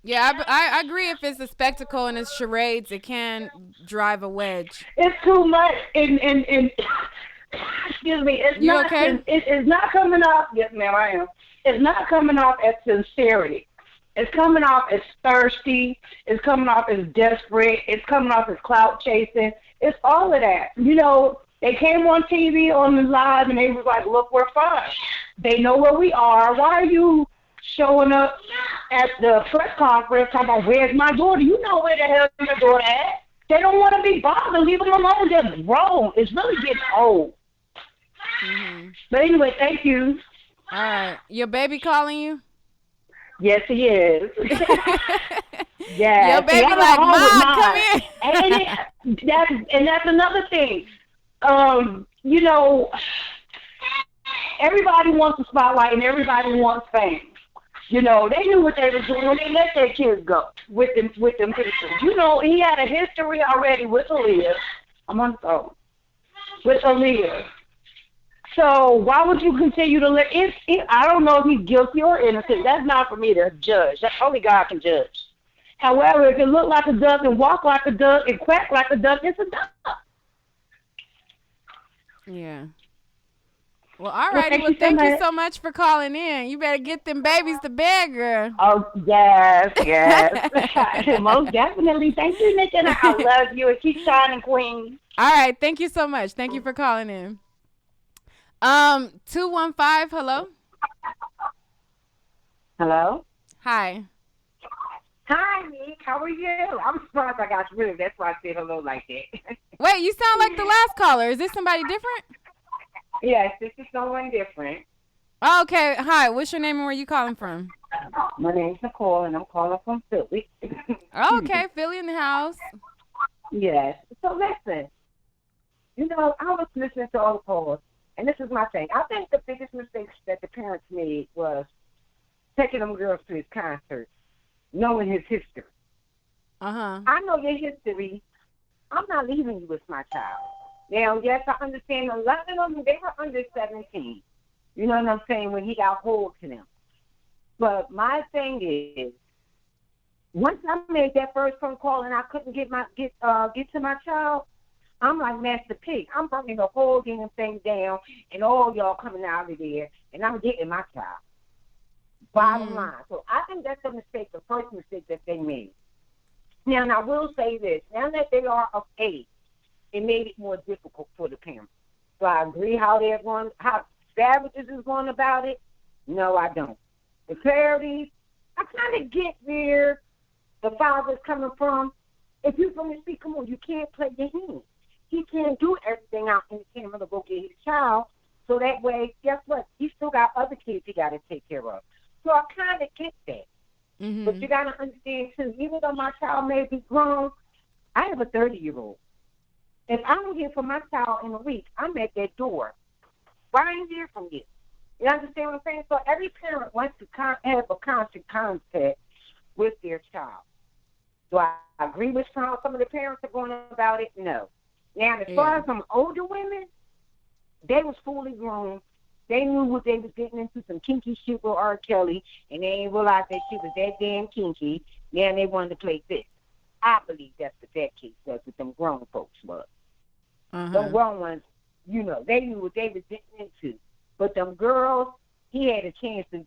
Yeah, I agree. If it's a spectacle and it's charades, it can drive a wedge. It's too much. And excuse me. You okay? It's not coming off. Yes, ma'am, I am. It's not coming off as sincerity. It's coming off as thirsty. It's coming off as desperate. It's coming off as clout chasing. It's all of that. They came on TV on the live and they was like, look, we're fine. They know where we are. Why are you showing up at the press conference talking about, where's my daughter? You know where the hell your daughter at. They don't want to be bothered. Leave them alone. They're grown. It's really getting old. Mm-hmm. But anyway, thank you. All right. Your baby calling you? Yes, he is. Yeah. Your baby like, Mom, come here. And that's another thing. Everybody wants the spotlight and everybody wants fame. They knew what they were doing when they let their kids go with them people. He had a history already with Aaliyah. I'm on the phone. With Aaliyah. So why would you continue to let it? I don't know if he's guilty or innocent. That's not for me to judge. That's only God can judge. However, if it looked like a duck and walk like a duck and quack like a duck, it's a duck. Yeah. Well, all righty. Well, thank you so much for calling in. You better get them babies to bed, girl. Oh, yes. Most definitely. Thank you, Nique. I love you. And keep shining, queen. All right. Thank you so much. Thank you for calling in. 215, hello? Hello? Hi. Hi, Nique. How are you? I'm surprised I got rid of. That's why I said hello like that. Wait, you sound like the last caller. Is this somebody different? Yes, this is someone different. Okay. Hi. What's your name and where you calling from? My name's Nicole, and I'm calling from Philly. Okay. Philly in the house. Yes. So listen, I was listening to all the calls, and this is my thing. I think the biggest mistake that the parents made was taking them girls to his concert, knowing his history. Uh-huh. I know your history. I'm not leaving you with my child. Now, yes, I understand a lot of them, they were under 17. You know what I'm saying, when he got hold to them. But my thing is, once I made that first phone call and I couldn't get to my child, I'm like Master Pig. I'm burning the whole damn thing down, and all y'all coming out of there, and I'm getting my child. Bottom line. So I think that's a mistake, the first mistake that they made. Now, and I will say this. Now that they are of age, it made it more difficult for the parents. So I agree how Savages is going about it. No, I don't. The Clarities, I kind of get where the father's coming from. If you're going to speak, come on, you can't play your hand. He can't do everything out in the camera to go get his child. So that way, guess what? He still got other kids he got to take care of. So I kind of get that. But you got to understand, too, even though my child may be grown, I have a 30-year-old. If I don't hear from my child in a week, I'm at that door. Why I ain't hear from you? You understand what I'm saying? So every parent wants to have a constant contact with their child. Do I agree with how some of the parents are going about it? No. Now, as far as some older women, they was fully grown. They knew what they was getting into, some kinky shit with R. Kelly, and they ain't realized that shit was that damn kinky. Now they wanted to play this. I believe that's what that case was with them grown folks was. Them grown ones, you know, they knew what they was getting into. But them girls, he had a chance to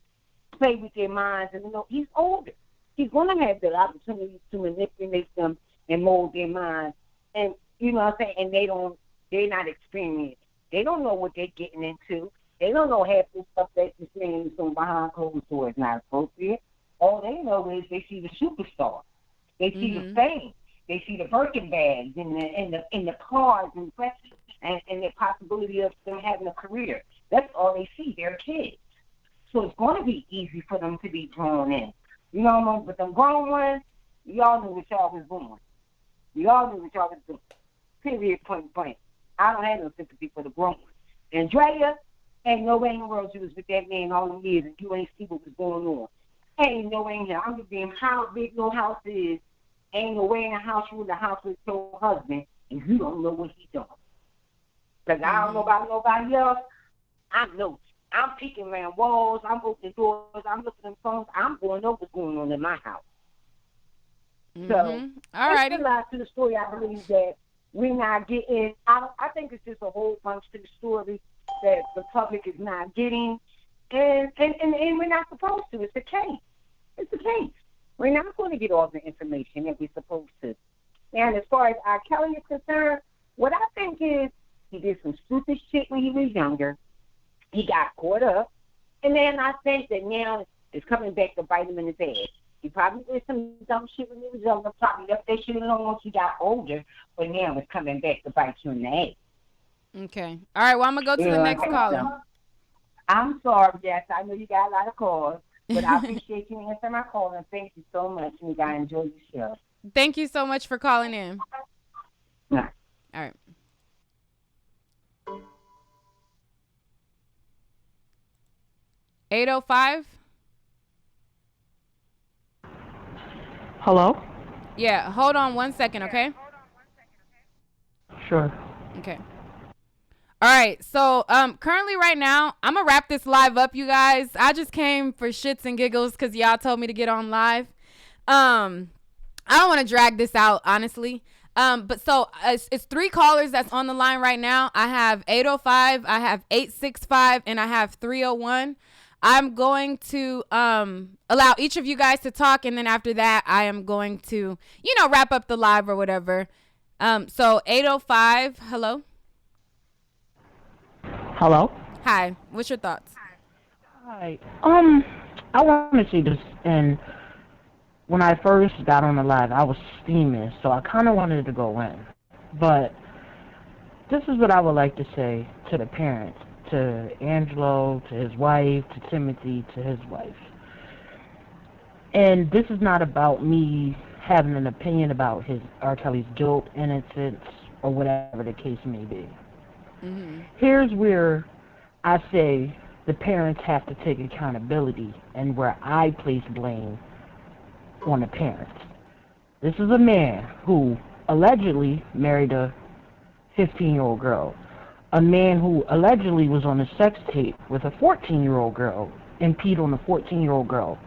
play with their minds, and you know, he's older. He's going to have the opportunity to manipulate them and mold their minds. And, you know what I'm saying, and they're not experienced. They don't know what they're getting into. They don't know half the stuff that this man is doing behind closed doors is not appropriate. All they know is they see the superstar. They see the fame. They see the Birkin bags and the cars and the possibility of them having a career. That's all they see. They're kids. So it's going to be easy for them to be drawn in. You know what I mean? But them grown ones, y'all knew what y'all was doing. Y'all knew what y'all was doing. Period, point blank. I don't have no sympathy for the grown ones. Andrea, ain't no way in the world you was with that man all the years and you ain't see what was going on. Ain't no way in here. I'm just being how big no house is. Ain't no way in the house you in the house with your husband and you don't know what he's doing. Because I don't know about nobody else. I know. I'm peeking around walls. I'm opening doors. I'm looking at phones. I'm going to know what's going on in my house. So, all right. There's a lot to the story. I believe that we're not getting. I think it's just a whole bunch to the story that the public is not getting, and we're not supposed to. It's a case. It's a case. We're not going to get all the information that we're supposed to. And as far as R. Kelly is concerned, what I think is he did some stupid shit when he was younger. He got caught up. And then I think that now it's coming back to bite him in the ass. He probably did some dumb shit when he was younger, probably left that shit alone once he got older, but now it's coming back to bite you in the ass. Okay. All right, well, I'm going to go to the next caller. I'm sorry, yes, I know you got a lot of calls, but I appreciate you answering my call, and thank you so much, and I enjoy the show. Thank you so much for calling in. All right. $805. Hello? Yeah, hold on 1 second, okay? Sure. Okay. All right, so currently right now, I'm going to wrap this live up, you guys. I just came for shits and giggles because y'all told me to get on live. I don't want to drag this out, honestly. But so it's 3 callers that's on the line right now. I have 805, I have 865, and I have 301. I'm going to allow each of you guys to talk, and then after that, I am going to, wrap up the live or whatever. So 805, hello? Hello? Hi, what's your thoughts? Hi. I want to say this, and when I first got on the live, I was steaming, so I kind of wanted to go in. But this is what I would like to say to the parents, to Angelo, to his wife, to Timothy, to his wife. And this is not about me having an opinion about R. Kelly's guilt, innocence, or whatever the case may be. Here's where I say the parents have to take accountability and where I place blame on the parents. This is a man who allegedly married a 15-year-old girl. A man who allegedly was on a sex tape with a 14-year-old girl and peed on a 14-year-old girl.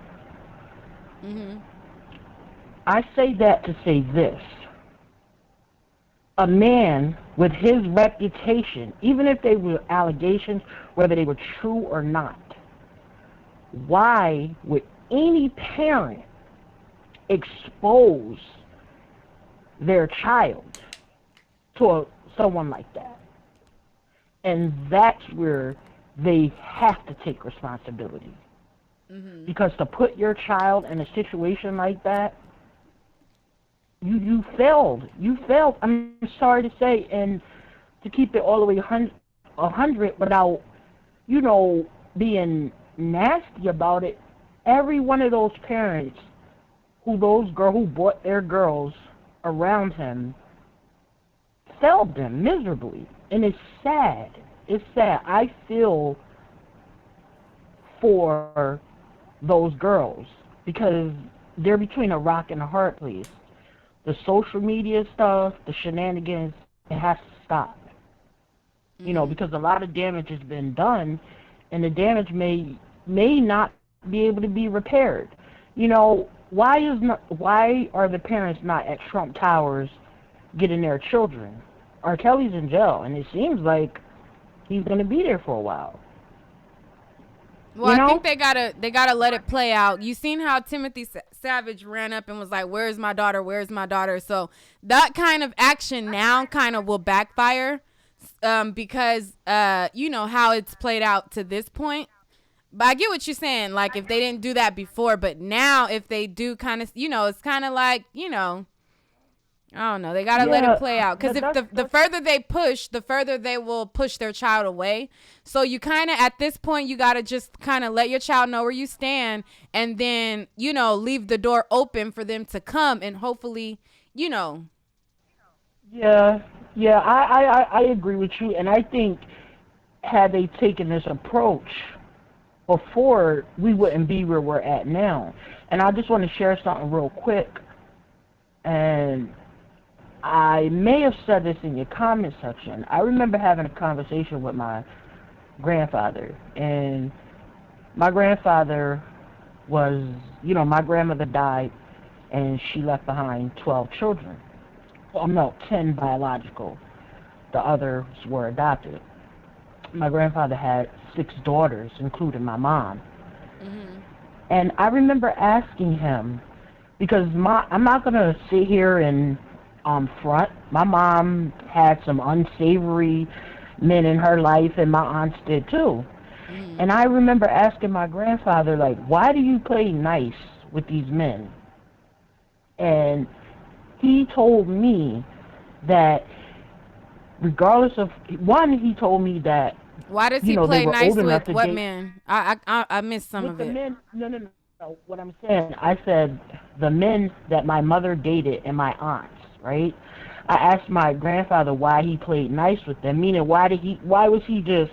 I say that to say this. A man with his reputation, even if they were allegations, whether they were true or not, why would any parent expose their child to someone like that? And that's where they have to take responsibility. Because to put your child in a situation like that, you failed. You failed. I'm sorry to say, and to keep it all the way 100 without, being nasty about it, every one of those parents who brought their girls around him failed them miserably. And it's sad. It's sad. I feel for those girls because they're between a rock and a hard place. The social media stuff, the shenanigans, it has to stop. You know, because a lot of damage has been done, and the damage may not be able to be repaired. You know, why are the parents not at Trump Towers getting their children? R. Kelly's in jail, and it seems like he's going to be there for a while. Well, I think they gotta let it play out. You seen how Timothy Savage ran up and was like, "Where's my daughter? Where's my daughter?" So that kind of action now kind of will backfire, because you know how it's played out to this point. But I get what you're saying. Like if they didn't do that before, but now if they do, kind of, you know, it's kind of like, you know, I don't know. They got to let it play out. Because if the further they push, the further they will push their child away. So you kind of, at this point, you got to just kind of let your child know where you stand. And then, you know, leave the door open for them to come. And hopefully, you know. Yeah, I agree with you. And I think had they taken this approach before, we wouldn't be where we're at now. And I just want to share something real quick. And I may have said this in your comment section. I remember having a conversation with my grandfather, and my grandfather was, you know, my grandmother died, and she left behind 12 children. Well, no, 10 biological. The others were adopted. My grandfather had 6 daughters, including my mom. And I remember asking him, because I'm not going to sit here and front. My mom had some unsavory men in her life, and my aunts did too. And I remember asking my grandfather, like, why do you play nice with these men? And he told me that regardless of, he told me that, why does he play nice with what men? I missed some of it. Men, no. What I'm saying, I said the men that my mother dated and my aunts, right? I asked my grandfather why he played nice with them, meaning why was he just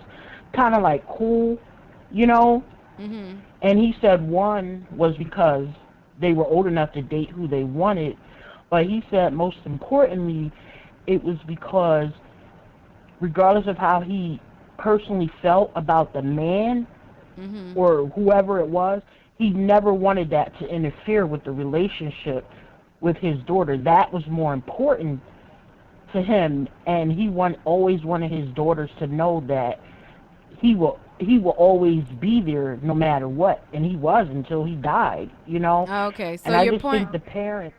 kind of like cool, you know? And he said one was because they were old enough to date who they wanted, but he said most importantly, it was because regardless of how he personally felt about the man or whoever it was, he never wanted that to interfere with the relationship with his daughter. That was more important to him, and he always wanted his daughters to know that he will always be there no matter what, and he was until he died, you know? Okay, so and I your just point... think the parents...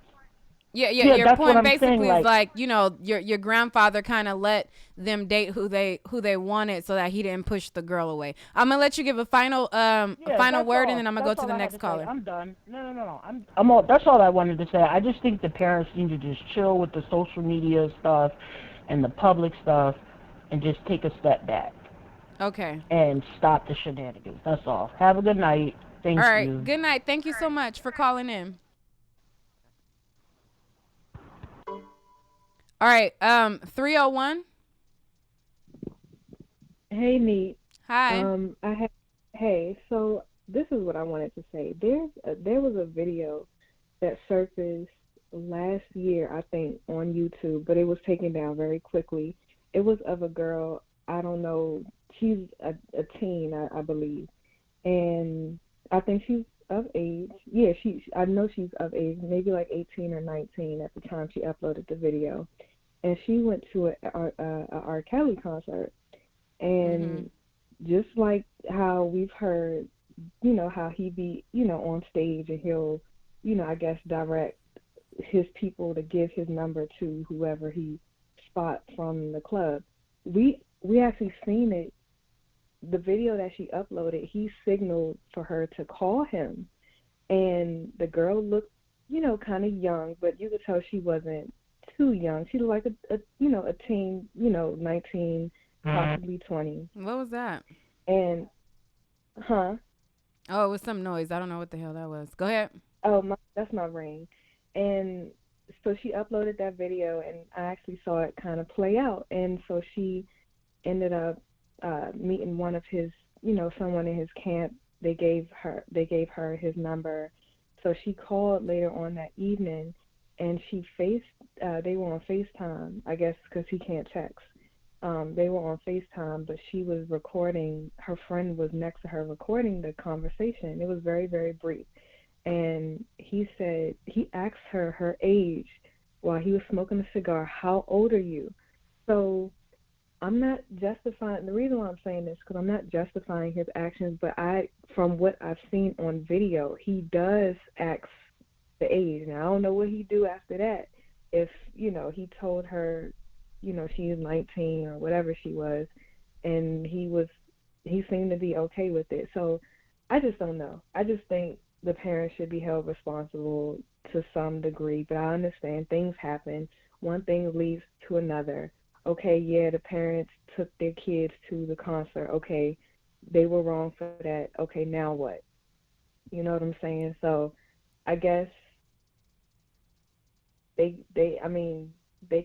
Yeah, your point basically saying, is like, you know, your grandfather kind of let them date who they wanted so that he didn't push the girl away. I'm gonna let you give a final word, and then I'm gonna go to the next caller. I'm done. No. I'm all. That's all I wanted to say. I just think the parents need to just chill with the social media stuff and the public stuff, and just take a step back. Okay. And stop the shenanigans. That's all. Have a good night. Thank you. All right. Good night. Thank you so much for calling in. All right, 301. Hey, Nique. Hi. Hey, so this is what I wanted to say. There was a video that surfaced last year, I think, on YouTube, but it was taken down very quickly. It was of a girl, I don't know, she's a teen, I believe, and I think she's of age. Yeah, I know she's of age, maybe like 18 or 19 at the time she uploaded the video. And she went to a R. Kelly concert. And just like how we've heard, you know, how he be, you know, on stage and he'll, you know, I guess direct his people to give his number to whoever he spots from the club. We actually seen it. The video that she uploaded, he signaled for her to call him. And the girl looked, you know, kind of young, but you could tell she wasn't too young. She looked like a teen, you know, 19, possibly 20. What was that? And, Oh, it was some noise. I don't know what the hell that was. Go ahead. Oh, that's my ring. And so she uploaded that video, and I actually saw it kind of play out. And so she ended up meeting one of his, someone in his camp. They gave her his number. So she called later on that evening, and they were on FaceTime, I guess, because he can't text. They were on FaceTime, but she was recording. Her friend was next to her recording the conversation. It was very, very brief. And he asked her age while he was smoking a cigar. How old are you? So I'm not justifying, the reason why I'm saying this, because I'm not justifying his actions, but from what I've seen on video, he does ask the age. Now, I don't know what he do after that. If, he told her, she's 19 or whatever she was, and he seemed to be okay with it. So I just don't know. I just think the parents should be held responsible to some degree, but I understand things happen. One thing leads to another. Okay, yeah, the parents took their kids to the concert. Okay, they were wrong for that. Okay, now what? You know what I'm saying? So I guess they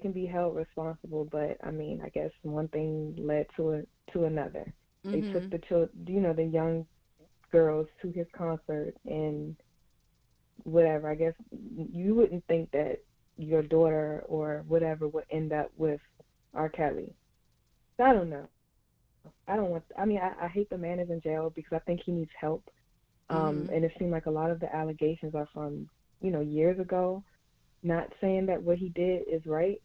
can be held responsible, but I guess one thing led to another. They took the young girls to his concert and whatever. I guess you wouldn't think that your daughter or whatever would end up with R. Kelly. I don't know. I hate the man is in jail because I think he needs help. And it seemed like a lot of the allegations are from, years ago. Not saying that what he did is right,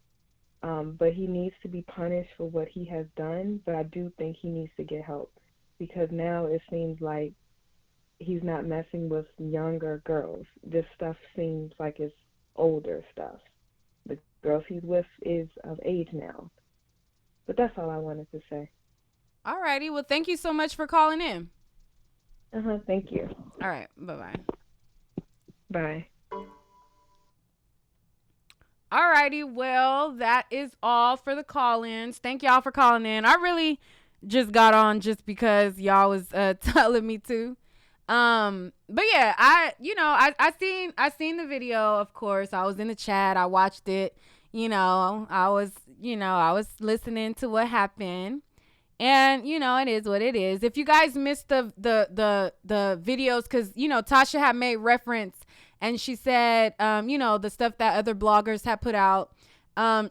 but he needs to be punished for what he has done. But I do think he needs to get help because now it seems like he's not messing with younger girls. This stuff seems like it's older stuff. The girls he's with is of age now. But that's all I wanted to say. All righty. Well, thank you so much for calling in. Thank you. All right. Bye-bye. Bye. All righty. Well, that is all for the call-ins. Thank y'all for calling in. I really just got on just because y'all was telling me to. But yeah, I seen the video, of course. I was in the chat. I watched it. I was listening to what happened. And it is what it is. If you guys missed the videos, because Tasha had made reference, and she said the stuff that other bloggers had put out.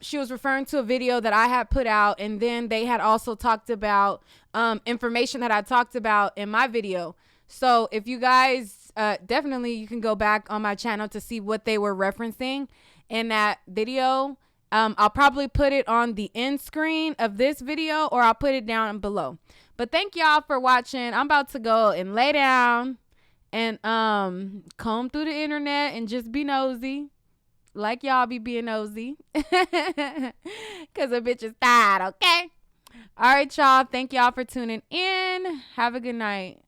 She was referring to a video that I had put out, and then they had also talked about information that I talked about in my video. So if you guys definitely, you can go back on my channel to see what they were referencing in that video. I'll probably put it on the end screen of this video, or I'll put it down below. But thank y'all for watching. I'm about to go and lay down and comb through the internet and just be nosy. Like y'all be being nosy. Because a bitch is tired, okay? All right, y'all. Thank y'all for tuning in. Have a good night.